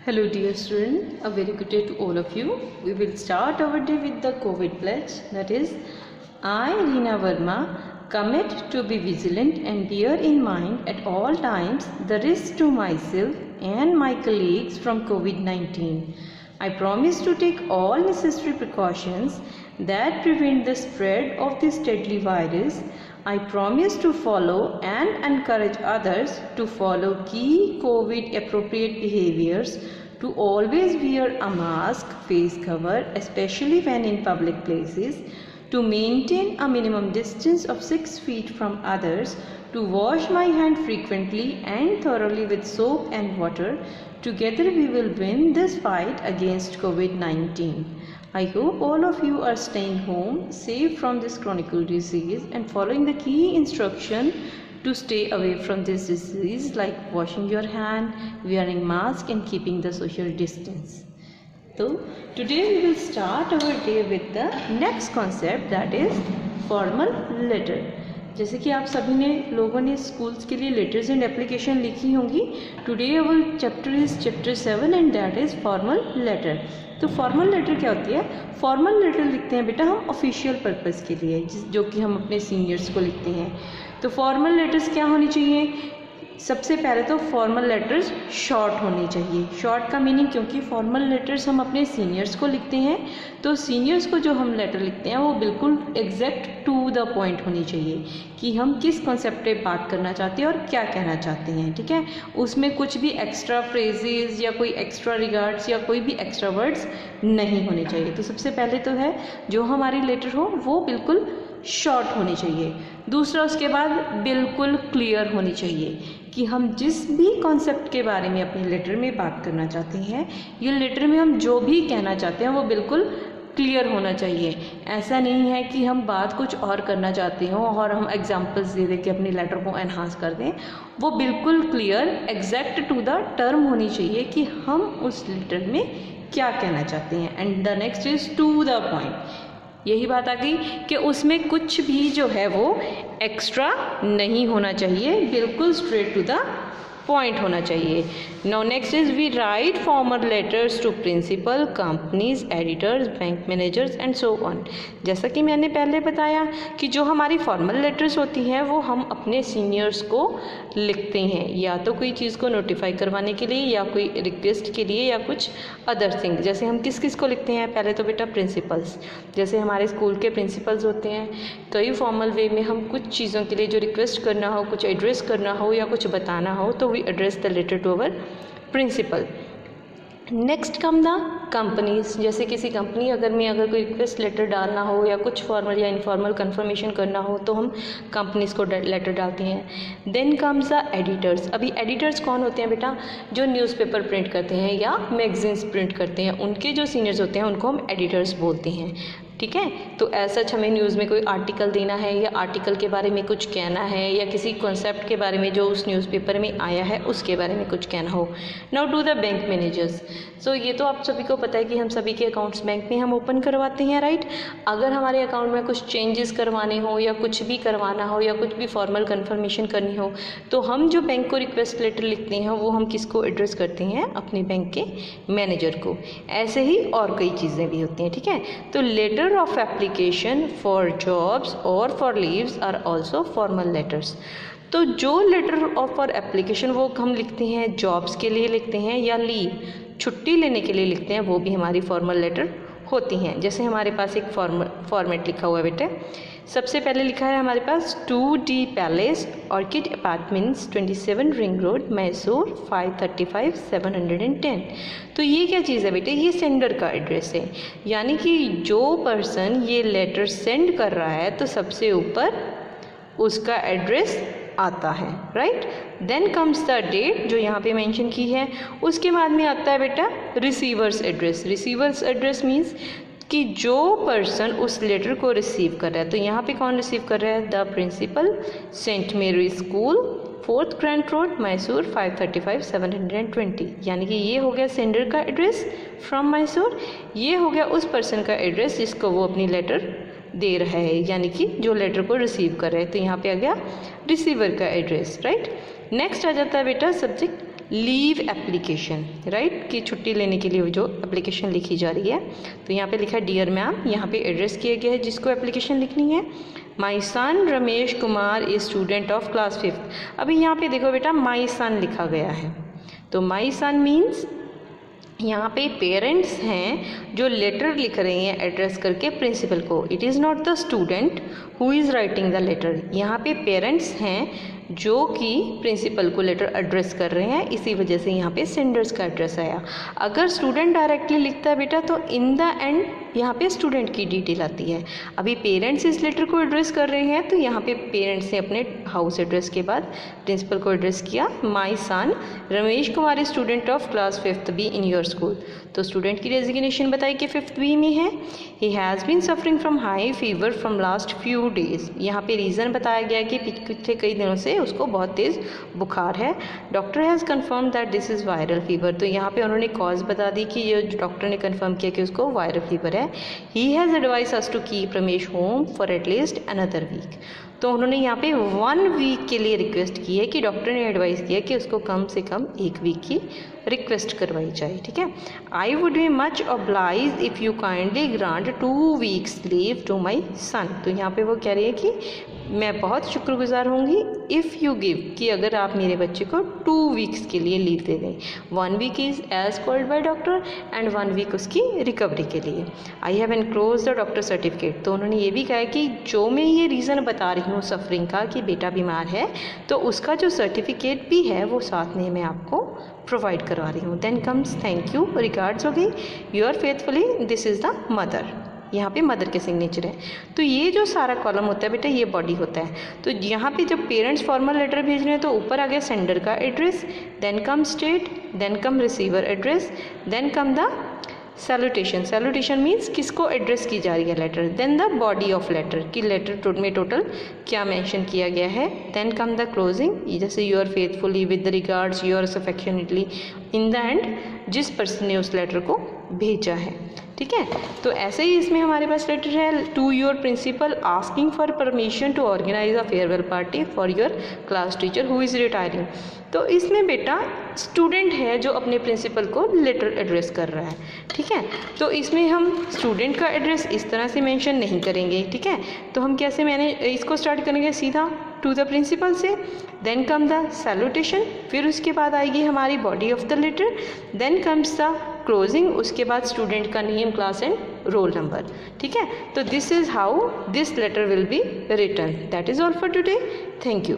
Hello dear student, a very good day to all of you. We will start our day with the COVID pledge, that is, I, Reena Verma, commit to be vigilant and bear in mind at all times the risk to myself and my colleagues from COVID-19. I promise to take all necessary precautions that prevent the spread of this deadly virus. I promise to follow and encourage others to follow key COVID appropriate behaviors, to always wear a mask, face cover, especially when in public places, to maintain a minimum distance of 6 feet from others, to wash my hand frequently and thoroughly with soap and water. Together we will win this fight against COVID-19. I hope all of you are staying home, safe from this chronic disease and following the key instruction to stay away from this disease, like washing your hand, wearing mask and keeping the social distance. So today we will start our day with the next concept, that is formal letter. जैसे कि आप सभी ने लोगों ने schools के लिए letters and application लिखी होंगी. Today our chapter is chapter 7 and that is formal letter. तो फॉर्मल लेटर क्या होती है? फॉर्मल लेटर लिखते हैं बेटा हम ऑफिशियल पर्पस के लिए, जो कि हम अपने सीनियर्स को लिखते हैं. तो फॉर्मल लेटर्स क्या होनी चाहिए? सबसे पहले तो फॉर्मल लेटर्स शॉर्ट होनी चाहिए. शॉर्ट का मीनिंग, क्योंकि फॉर्मल लेटर्स हम अपने सीनियर्स को लिखते हैं, तो सीनियर्स को जो हम लेटर लिखते हैं वो बिल्कुल एग्जैक्ट टू द पॉइंट होनी चाहिए कि हम किस कॉन्सेप्ट पे बात करना चाहते हैं और क्या कहना चाहते हैं. ठीक है, उसमें कुछ भी एक्स्ट्रा फ्रेजेस या कोई एक्स्ट्रा रिगार्ड्स या कोई भी एक्स्ट्रा वर्ड्स नहीं होने चाहिए. तो सबसे पहले तो है जो हमारी लेटर हो वो बिल्कुल शॉर्ट होनी चाहिए. दूसरा, उसके बाद बिल्कुल क्लियर होनी चाहिए कि हम जिस भी कॉन्सेप्ट के बारे में अपने लेटर में बात करना चाहते हैं, ये लेटर में हम जो भी कहना चाहते हैं वो बिल्कुल क्लियर होना चाहिए. ऐसा नहीं है कि हम बात कुछ और करना चाहते हों और हम एग्जांपल्स दे दे के अपने लेटर को एनहांस कर दें. वो बिल्कुल clear exact to the term होनी चाहिए कि हम उस लेटर में क्या कहना चाहते हैं. And the next is to the point. यही बात आ गई कि उसमें कुछ भी जो है वो एक्स्ट्रा नहीं होना चाहिए, बिल्कुल स्ट्रेट टू द पॉइंट होना चाहिए. Now next is we write formal letters to principal, companies, editors, bank managers and so on. जैसा कि मैंने पहले बताया कि जो हमारी फॉर्मल लेटर्स होती हैं वो हम अपने सीनियर्स को लिखते हैं, या तो कोई चीज़ को नोटिफाई करवाने के लिए या कोई रिक्वेस्ट के लिए या कुछ अदर थिंग. जैसे हम किस किस को लिखते हैं? पहले तो बेटा प्रिंसिपल्स. जैसे हमारे स्कूल के प्रिंसिपल्स होते हैं, कई फॉर्मल वे में हम कुछ चीज़ों के लिए जो रिक्वेस्ट करना हो, कुछ एड्रेस करना हो या कुछ बताना हो, तो we address the letter to our principal. Next come the companies. जैसे किसी कंपनी अगर कोई रिक्वेस्ट लेटर डालना हो या कुछ फॉर्मल या इनफॉर्मल कंफर्मेशन करना हो तो हम कंपनीज को लेटर डालते हैं. Then comes the editors. अभी एडिटर्स कौन होते हैं बेटा? जो न्यूज़पेपर प्रिंट करते हैं या मैगजीन्स प्रिंट करते हैं, उनके जो सीनियर्स होते हैं उनको हम एडिटर्स बोलते हैं. ठीक है, तो ऐसा हमें न्यूज़ में कोई आर्टिकल देना है या आर्टिकल के बारे में कुछ कहना है या किसी कॉन्सेप्ट के बारे में जो उस न्यूज़पेपर में आया है उसके बारे में कुछ कहना हो. Now to the bank managers. So ये तो आप सभी को पता है कि हम सभी के अकाउंट्स बैंक में हम ओपन करवाते हैं, राइट. अगर हमारे अकाउंट में कुछ चेंजेस करवाने हो या कुछ भी करवाना हो या कुछ भी फॉर्मल कन्फर्मेशन करनी हो, तो हम जो बैंक को रिक्वेस्ट लेटर लिखते हैं वो हम किसको एड्रेस करते हैं? अपने बैंक के मैनेजर को. ऐसे ही और कई चीज़ें भी होती हैं. ठीक है, तो letter of application for jobs or for leaves are also formal letters. तो जो लेटर ऑफ फॉर एप्लीकेशन वो हम लिखते हैं जॉब्स के लिए लिखते हैं या लीव छुट्टी लेने के लिए लिखते हैं, वो भी हमारी फॉर्मल लेटर होती हैं. जैसे हमारे पास एक फॉर्मेट लिखा हुआ है बेटे. सबसे पहले लिखा है हमारे पास 2D palace, orchid apartments, 27 ring road, Mysore, 535 710. तो ये क्या चीज़ है बेटे? ये सेंडर का एड्रेस है, यानी कि जो पर्सन ये लेटर सेंड कर रहा है तो सबसे ऊपर उसका एड्रेस आता है, right. Then comes the date जो यहाँ पे मेंशन की है. उसके बाद में आता है बेटा receiver's address. Receiver's address means कि जो पर्सन उस लेटर को रिसीव कर रहा है, तो यहाँ पे कौन रिसीव कर रहा है? द प्रिंसिपल, सेंट मेरी school, 4th grand road, Mysore, 535 720. यानी कि ये हो गया सेंडर का एड्रेस फ्रॉम मैसूर. ये हो गया उस पर्सन का एड्रेस जिसको वो अपनी लेटर दे रहा है, यानी कि जो लेटर को रिसीव कर रहा है. तो यहाँ पे आ गया रिसीवर का एड्रेस, राइट. नेक्स्ट आ जाता है बेटा सब्जेक्ट लीव एप्लीकेशन, राइट, कि छुट्टी लेने के लिए जो एप्लीकेशन लिखी जा रही है। तो यहाँ पे लिखा है डियर मैम, यहाँ पे एड्रेस किया गया है जिसको एप्लीकेशन लिखनी है। My son Ramesh Kumar is student of class 5th। अभी यहाँ पे देखो बेटा माई सन लिखा गया है, तो माई सन मीन्स यहाँ पे पेरेंट्स हैं जो लेटर लिख रहे हैं एड्रेस करके प्रिंसिपल को। It is not the student who is writing the letter. यहाँ पे पेरेंट्स हैं जो कि प्रिंसिपल को लेटर एड्रेस कर रहे हैं, इसी वजह से यहाँ पे सेंडर्स का एड्रेस आया। अगर स्टूडेंट डायरेक्टली लिखता है बेटा तो इन द एंड यहाँ पे स्टूडेंट की डिटेल आती है। अभी पेरेंट्स इस लेटर को एड्रेस कर रहे हैं, तो यहाँ पे पेरेंट्स ने अपने हाउस एड्रेस के बाद प्रिंसिपल को एड्रेस किया। My son Ramesh Kumar student of class 5th B in your school. तो स्टूडेंट की डेजिग्नेशन बताई कि 5th B में है। He has been suffering from high fever from last few days. यहाँ पे रीज़न बताया गया कि पिछले कई दिनों से उसको बहुत तेज़ बुखार है। Doctor has confirm that this is viral fever. तो यहाँ पे उन्होंने कॉज बता दी कि ये डॉक्टर ने कन्फर्म किया कि उसको वायरल फीवर है। He has advised us to keep Ramesh home for at least another week. तो उन्होंने यहाँ पे 1 वीक के लिए रिक्वेस्ट की है कि डॉक्टर ने एडवाइस किया कि उसको कम से कम 1 वीक की रिक्वेस्ट करवाई जाए, ठीक है। I would be much oblige if you kindly grant 2 weeks leave to my son. तो यहाँ पे वो कह रही है कि मैं बहुत शुक्रगुजार होंगी इफ़ यू गिव, कि अगर आप मेरे बच्चे को 2 वीक्स के लिए लीव दे दें। 1 week is as called by doctor and 1 week उसकी रिकवरी के लिए। I have enclose the doctor certificate. तो उन्होंने ये भी कहा है कि जो मैं ये रीज़न बता रही हूँ सफरिंग का कि बेटा बीमार है, तो उसका जो सर्टिफिकेट भी है वो साथ में मैं आपको प्रोवाइड करवा रही हूँ। Then comes thank you, regards हो गई, your faithfully this is the mother. यहाँ पे मदर के सिग्नेचर है। तो ये जो सारा कॉलम होता है बेटा ये बॉडी होता है। तो यहाँ पे जब पेरेंट्स फॉर्मल लेटर भेज रहे हैं तो ऊपर आ गया सेंडर का address, then come state, then come receiver address, then come the salutation. Salutation means किसको एड्रेस की जा रही है letter, then the body of letter कि लेटर में टोटल क्या मेंशन किया गया है, देन कम द क्लोजिंग, जैसे your faithfully with regards yours affectionately, in the end जिस पर्सन ने उस लेटर को भेजा है, ठीक है। तो ऐसे ही इसमें हमारे पास लेटर है to your principal asking for permission to organise a farewell party for your class teacher who is retiring. तो इसमें बेटा स्टूडेंट है जो अपने प्रिंसिपल को लेटर एड्रेस कर रहा है, ठीक है। तो इसमें हम स्टूडेंट का एड्रेस इस तरह से मेंशन नहीं करेंगे, ठीक है। तो हम कैसे मैंने इसको स्टार्ट करेंगे, सीधा टू द प्रिंसिपल से, देन कम द सैल्यूटेशन, फिर उसके बाद आएगी हमारी body of the letter, then comes the closing, उसके बाद स्टूडेंट का name, class and roll number, ठीक है। तो this is how this letter will be written. That is all for today. Thank you.